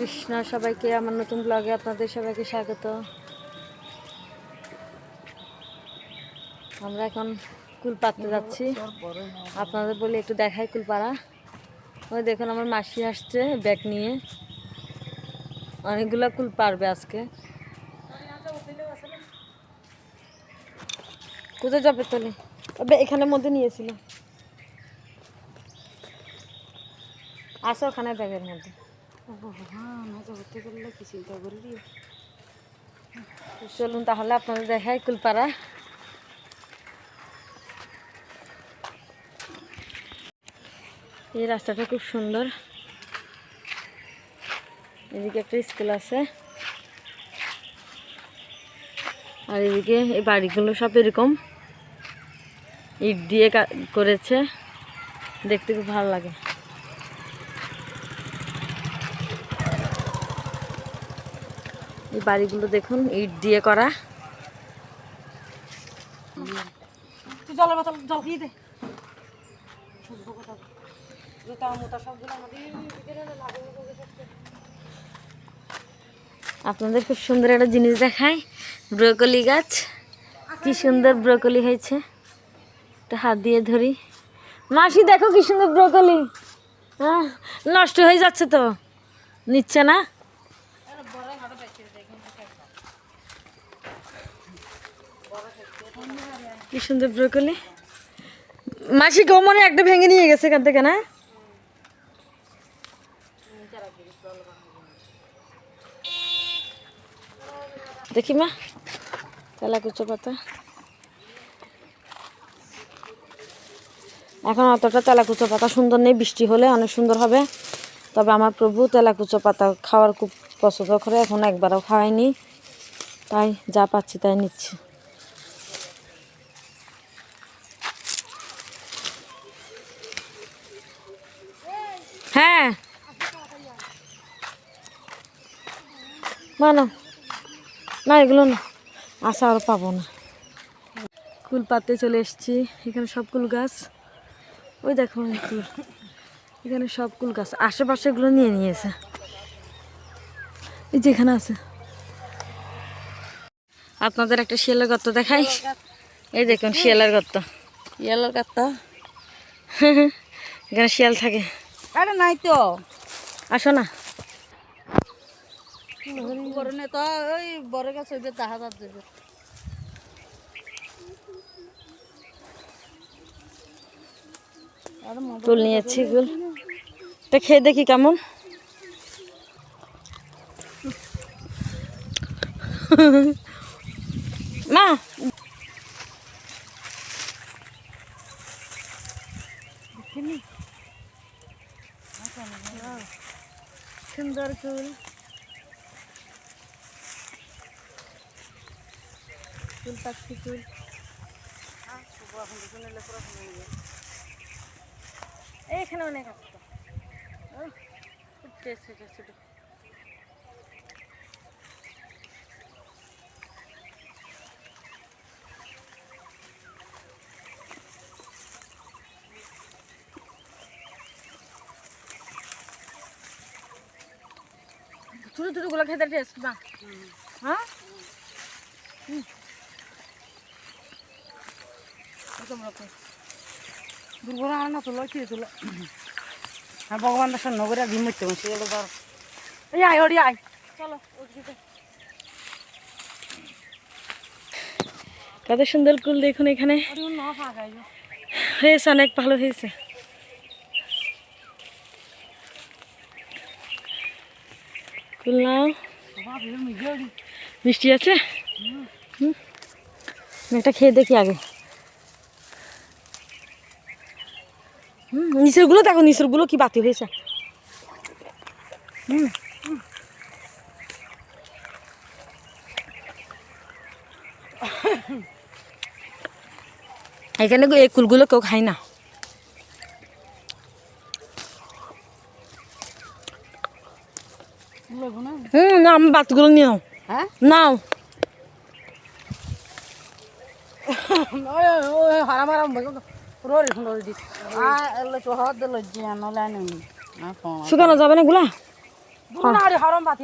কৃষ্ণ, সবাইকে আমার নতুন ব্লগে আপনাদের সবাইকে স্বাগত। আমরা এখন কুল পাড়তে যাচ্ছি। আপনাদের বলি একটু দেখাই কুল পাড়া। ওই দেখুন আমার মাসি আসছে ব্যাগ নিয়ে, অনেকগুলো কুল পারবে আজকে। কোথায় যাবে তাহলে? এখানের মধ্যে নিয়েছিল, আসো ওখানে ব্যাগের মধ্যে। চলুন তাহলে আপনাদের দেখাই কুলপাড়া। এই রাস্তাটা খুব সুন্দর। এদিকে একটা স্কুল আছে, আর এদিকে এই বাড়িগুলো সব এরকম ইট দিয়ে করেছে, দেখতে খুব ভালো লাগে। এই বাড়িগুলো দেখুন ইট দিয়ে করা। আপনাদের খুব সুন্দর একটা জিনিস দেখায়, ব্রোকলি গাছ। কি সুন্দর ব্রোকলি হয়েছে, একটা হাত দিয়ে ধরি। মাসি দেখো কি সুন্দর ব্রোকলি। হ্যাঁ, নষ্ট হয়ে যাচ্ছে তো, নিচ্ছে না। কি সুন্দর ব্রোকলি। মাসি কেউ মনে একটা ভেঙে নিয়ে গেছে এখান থেকে, না? দেখি মা, তেলাকুচো পাতা। এখন অতটা তেলাকুচো পাতা সুন্দর নেই, বৃষ্টি হলে অনেক সুন্দর হবে। তবে আমার প্রভু তেলাকুচো পাতা খাওয়ার খুব পছন্দ করে, এখন একবারও খাওয়াইনি, তাই যা পাচ্ছি তাই নিচ্ছি। হ্যাঁ মানো না, এগুলো না, আশা আর পাবো না। কুল পাতে চলে এসেছি। এখানে সব কুল গাছ, ওই দেখো কুল, এখানে সব কুল গাছ। আশেপাশে এগুলো নিয়ে নিয়েছে, এই যেখানে আছে। আপনাদের একটা শিয়ালের গর্ত দেখাই, এই দেখুন শিয়ালের গর্ত। শিয়ালের গর্ত? এখানে শিয়াল থাকে। আরে নাই তো, আসো না। তো ওই বড় গাছ হইবে দেখা যাচ্ছে। কুল নিয়েছি, কুল এটা খেয়ে দেখি কেমন। মা সুন্দর কুল, কুল পাচ্ছি কুল। এইখানে অনেক আছে, খুব টেস্ট ছোটো ছোটো। ছোটো ছোটো গুলো খেতে টেস্ট না? হ্যাঁ, দুর্বল আর না তুলো কি তুলো। হ্যাঁ, ভগবান দর্শন নগরে ঘুম হচ্ছে এই আয় ওরি আয়, চলো। কত সুন্দর কুল দেখুন এখানে হয়েছে, অনেক ভালো হয়েছে। কুল নাও, মিষ্টি আছে। একটা খেয়ে দেখি আগে। নিচের গুলো দেখো, নিচের গুলো কি বাতি হয়েছে। এখানে এই কুলগুলো কেউ খায় না। না, আমি বাতগুলো নিও। হ্যাঁ নাও। হারাম হারাম রোল রোল দি আ লজ্জা হদ লজ্জা নলানি শুকানো যাবে না গুলা? বুনা আরে হরম বাতি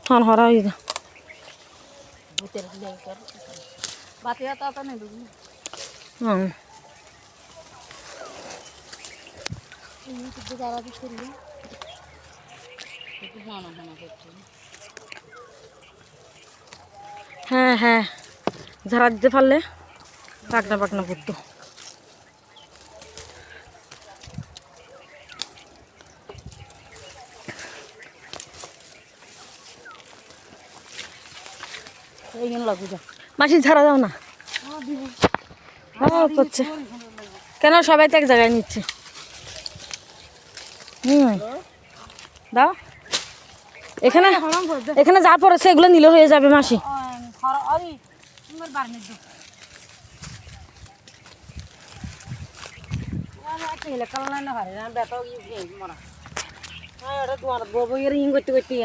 হন হরা হয়ে যা ভূতের বাতি তো নেই দুগুলো হুম এই তো যারা দি করলি একটু হানা হানা করছে হ্যাঁ হ্যাঁ ঝাড়া দিতে পারলে পাকনা পাকনা পড়তো এইখানে লাগু যা মাসি ঝাড়া দাও না করছে কেন সবাই তো এক জায়গায় নিচ্ছে দাও এখানে এখানে যা পড়েছে এগুলো নিলে হয়ে যাবে মাসি আরে তোমার বারনে দো আমি আজকে হেলে কালা না হারে না বেটা ই মরা হ্যাঁ এটা তোমার ববো এর ইং করতে করতে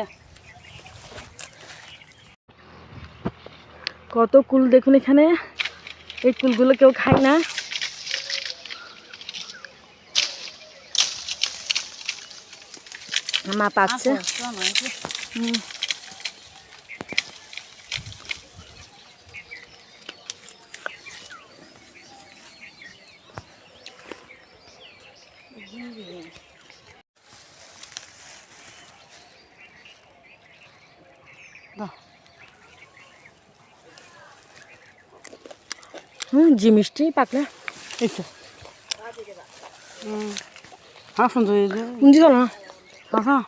কত কুল দেখুন এখানে এই কুলগুলো কেউ খায় না মা পাচ্ছে জি মিষ্টি পাকলে এইসব হ্যাঁ সুন্দর কুঞ্জি চলো না হ্যাঁ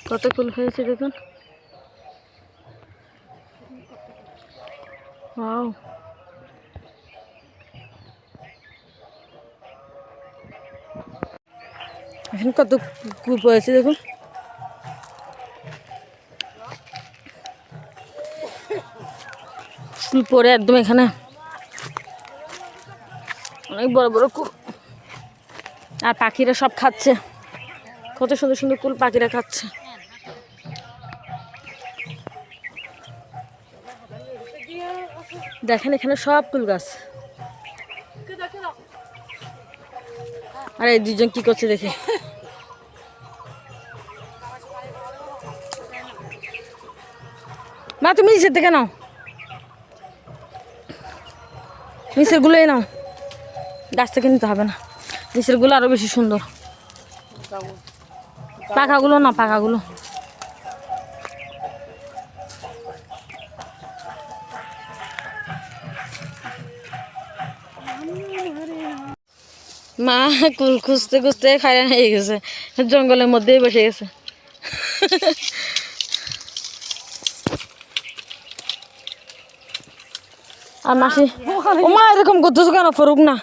কত কুল হয়েছে দেখুন ওয়াও এখানে কত কুল হয়েছে দেখুন কুল পরে একদম এখানে অনেক বড় বড় কুল আর পাখিরা সব খাচ্ছে কত সুন্দর সুন্দর কুল পাখিরা খাচ্ছে দেখেন এখানে সব কুল গাছ আর এই দুজন কি করছে দেখে মা তুমি নিচের থেকে নাও নিচের গুলোই নাও গাছ থেকে নিতে হবে না নিচের গুলো আরো বেশি সুন্দর পাখাগুলো না পাখাগুলো মা কুল খুঁজতে খুঁজতে খাইয়া হয়ে গেছে জঙ্গলের মধ্যেই বসে গেছে আর মাসি ও মা এরকম করতেছো কেন ফরুক না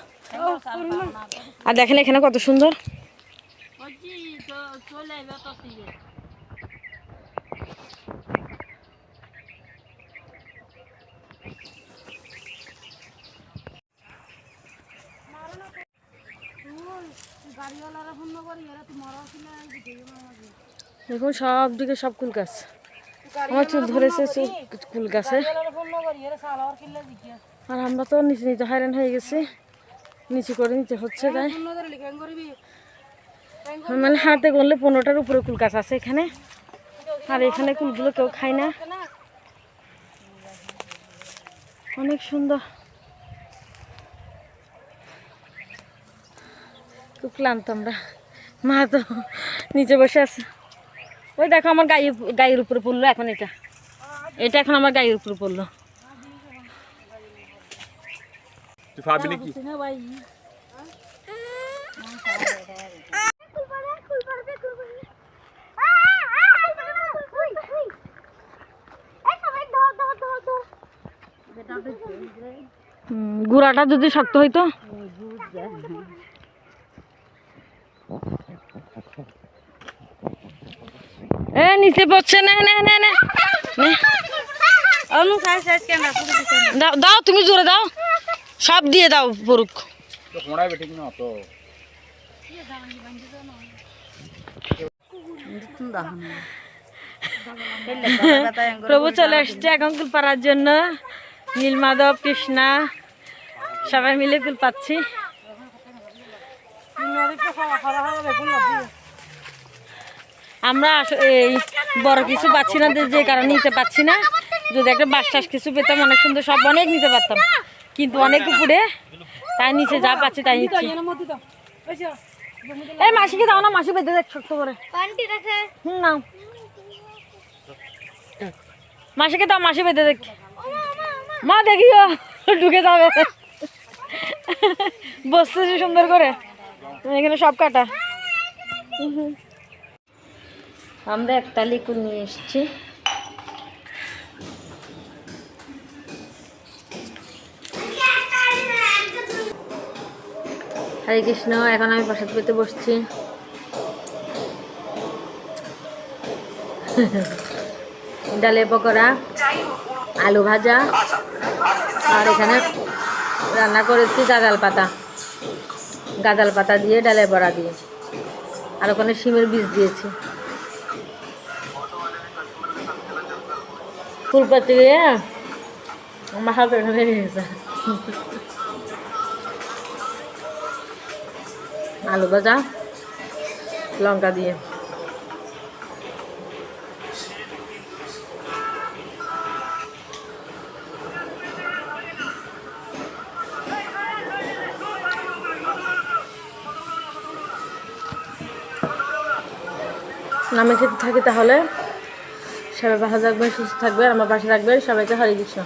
আর দেখেন এখানে কত সুন্দর দেখুন সব দিকে সব কুল গাছ আমার চুল ধরেছে কুল গাছে আর আমরা তো নিচে নিচে হয়রান হয়ে গেছি নিচে করে নিতে হচ্ছে তাই মানে হাতে করলে 15টার উপরে কুল গাছ আছে এখানে আর এখানে কুলগুলো কেউ খায় না অনেক সুন্দর খুব ক্লান্ত আমরা মা তো নিচে বসে আছে ওই দেখো আমার গায়ের উপরে পড়লো এখন এটা এটা এখন আমার গায়ের উপরে পড়লো গুড়াটা যদি শক্ত হইতো এ নিচে পড়ছে না না না না দাও দাও তুমি জোরে দাও সব দিয়ে দাও পড়ুক প্রভু চলে আসছে এখন কুল পাড়ার জন্য নীলমাধব কৃষ্ণা সবাই মিলে কুল পাচ্ছি আমরা এই বড় কিছু পাচ্ছি না, যে কারণে নিতে পারছি না। যদি একটা বাঁশ টাস কিছু পেতাম অনেক সুন্দর, সব অনেক নিতে পারতাম, কিন্তু অনেক উপরে, তাই নিচে যা পাচ্ছি তাই নিচ্ছি। এই মাসিকে দাও না, মাসি বেঁধে দেখ শক্ত করে। নাও মাসিকে দাও, মাসি বেঁধে দেখ। মা দেখিও ঢুকে যাবে, বসতেছি সুন্দর করে, এখানে সব কাটা। আমরা একটা লিকুর নিয়ে এসেছি। হরে কৃষ্ণ। এখন আমি প্রসাদ পেতে বসছি। ডালের পকোড়া, আলু ভাজা, আর এখানে রান্না করেছি গাঁদাল পাতা দিয়ে, ডালের বড়া দিয়ে, আর ওখানে শিমের বীজ দিয়েছি। ফুলপাতি দিয়ে আমার হাতে এখানে গেছে। আলু ভাজা লঙ্কা দিয়ে। আমি খেতে থাকি তাহলে। সবাই ভালো থাকবেন, সুস্থ থাকবেন, আমার পাশে রাখবেন। সবাইকে হরে কৃষ্ণ।